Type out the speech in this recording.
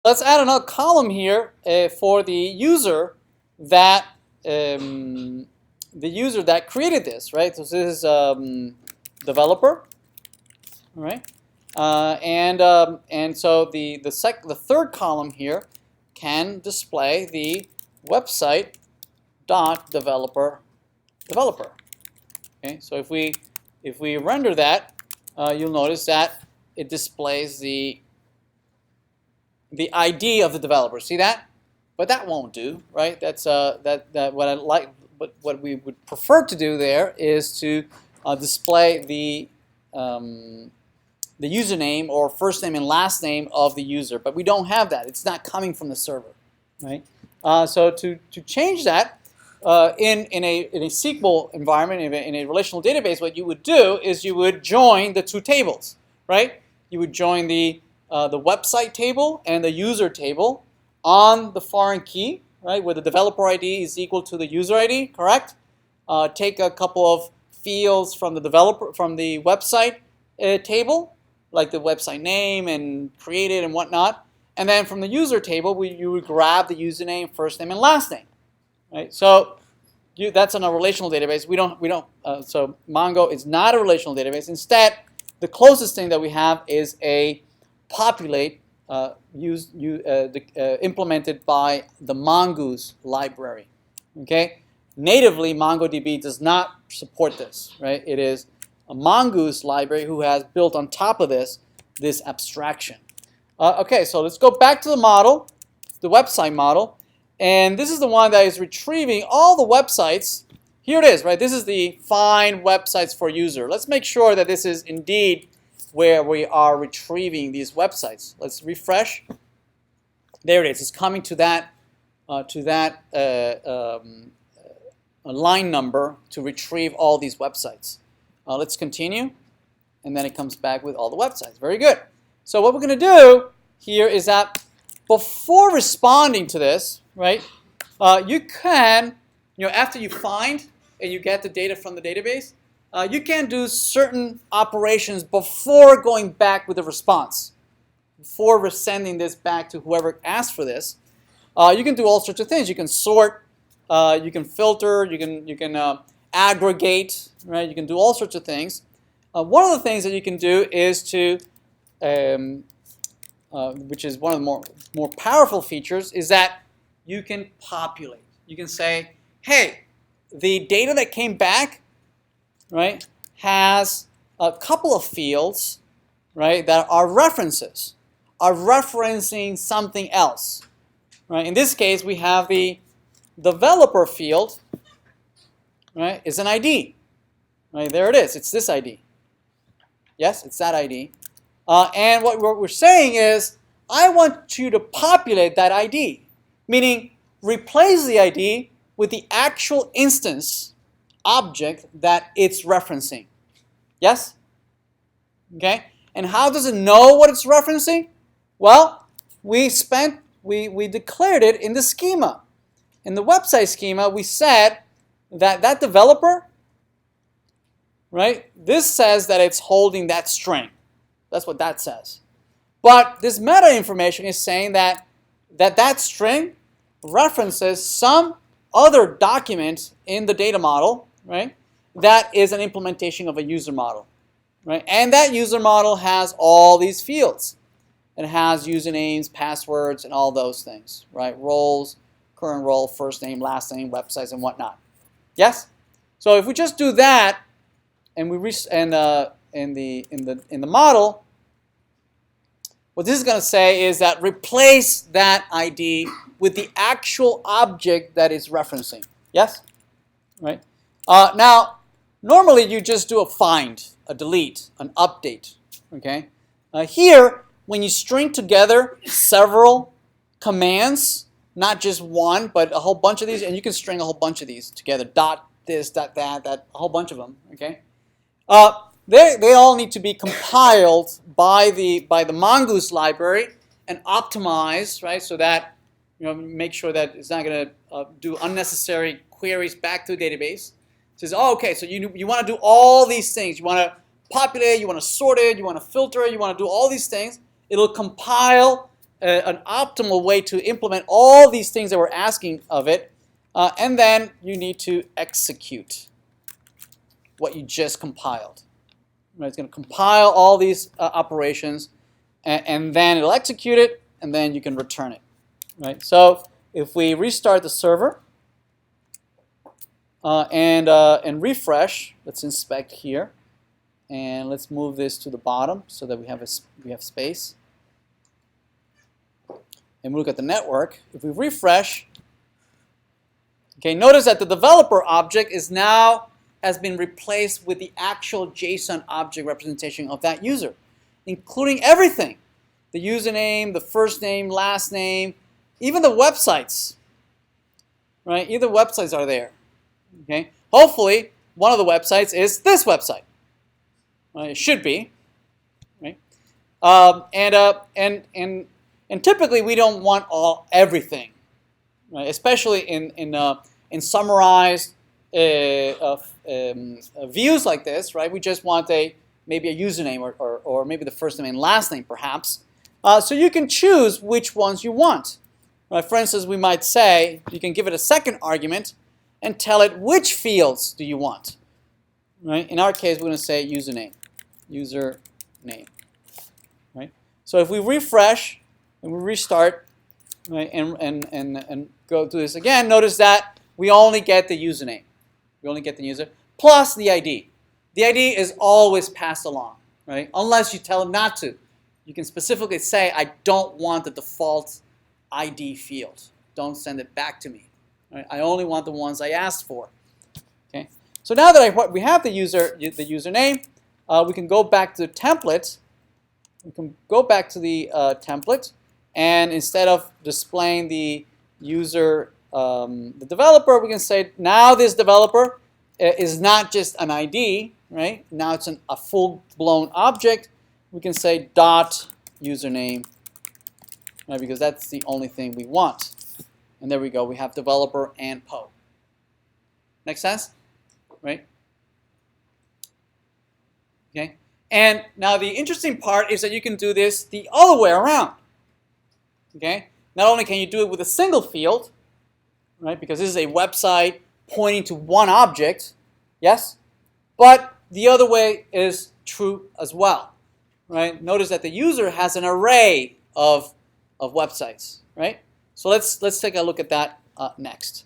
let's add another column here for the user that created this, right? So this is developer, all right? And so the third column here can display the website dot developer. Okay, so if we render that, you'll notice that it displays the ID of the developer. See that? But that won't do, right? That's what we would prefer to do there is to display the username or first name and last name of the user, but we don't have that. It's not coming from the server, right? So to change that in a SQL environment, in a relational database, what you would do is you would join the two tables, right? You would join the website table and the user table on the foreign key, right, where the developer ID is equal to the user ID, correct? Take a couple of fields from the website table, like the website name and created and whatnot, and then from the user table, you would grab the username, first name, and last name, right? So that's on a relational database. So Mongo is not a relational database. Instead, the closest thing that we have is a populate implemented by the Mongoose library. Okay, natively MongoDB does not support this, right? It is a Mongoose library who has built on top of this abstraction. Okay, so let's go back to the model, the website model, and this is the one that is retrieving all the websites. Here it is, right? This is the find websites for user. Let's make sure that this is indeed where we are retrieving these websites. Let's refresh. There it is. It's coming to that line number to retrieve all these websites. Let's continue, and then it comes back with all the websites. Very good. So what we're going to do here is that before responding to this, right? You can, after you find and you get the data from the database, you can do certain operations before going back with a response, before sending this back to whoever asked for this. You can do all sorts of things. You can sort, you can filter, you can aggregate, right? You can do all sorts of things. One of the things that you can do is to, which is one of the more powerful features, is that you can populate. You can say, hey, the data that came back, right, has a couple of fields, right, that are references, are referencing something else, right? In this case, we have the developer field, right, is an ID, right? There it is. It's this ID. Yes, it's that ID. And what we're saying is, I want you to populate that ID, meaning replace the ID with the actual instance object that it's referencing. Yes? Okay? And how does it know what it's referencing? Well, we declared it in the schema. In the website schema, we said that developer, right? This says that it's holding that string. That's what that says. But this meta information is saying that string references some other document in the data model, right? That is an implementation of a user model, right? And that user model has all these fields. It has usernames, passwords, and all those things, right? Roles, current role, first name, last name, websites, and whatnot. Yes? So if we just do that, and in the model, what this is going to say is that replace that ID with the actual object that it's referencing. Yes? Right? Now, normally you just do a find, a delete, an update. Okay? Here, when you string together several commands, not just one, but a whole bunch of these, and you can string a whole bunch of these together, dot this, dot that, a whole bunch of them. Okay? They all need to be compiled by the Mongoose library and optimized, right? So that make sure that it's not going to do unnecessary queries back to the database. It says, oh, okay, so you want to do all these things. You want to populate, you want to sort it, you want to filter it, you want to do all these things. It'll compile an optimal way to implement all these things that we're asking of it, and then you need to execute what you just compiled. Right? It's going to compile all these operations, and then it'll execute it, and then you can return it. Right? So if we restart the server and refresh, let's inspect here, and let's move this to the bottom so that we have space. And we look at the network. If we refresh, okay, notice that the developer object has been replaced with the actual JSON object representation of that user, including everything. The username, the first name, last name, even the websites. Right? Even the websites are there. Okay? Hopefully, one of the websites is this website. It should be. Right? And typically we don't want everything, right? Especially in summarized views like this, right? We just want maybe a username or maybe the first name and last name perhaps. So you can choose which ones you want. Right? For instance, we might say you can give it a second argument and tell it which fields do you want. Right? In our case, we're going to say username. Right? So if we refresh and we restart, right, and go through this again, notice that we only get the username. We only get the user plus the ID. The ID is always passed along, right? Unless you tell it not to. You can specifically say, I don't want the default ID field. Don't send it back to me. Right? I only want the ones I asked for. Okay. So now that we have the username, we can go back to the template. We can go back to the template, and instead of displaying the user, the developer, we can say now this developer is not just an ID, right? Now it's a full-blown object. We can say dot username, right? Because that's the only thing we want. And there we go. We have developer and po. Make sense? Right? Okay. And now the interesting part is that you can do this the other way around. Okay? Not only can you do it with a single field, right? Because this is a website pointing to one object, yes? But the other way is true as well, right? Notice that the user has an array of websites, right? So let's take a look at that next.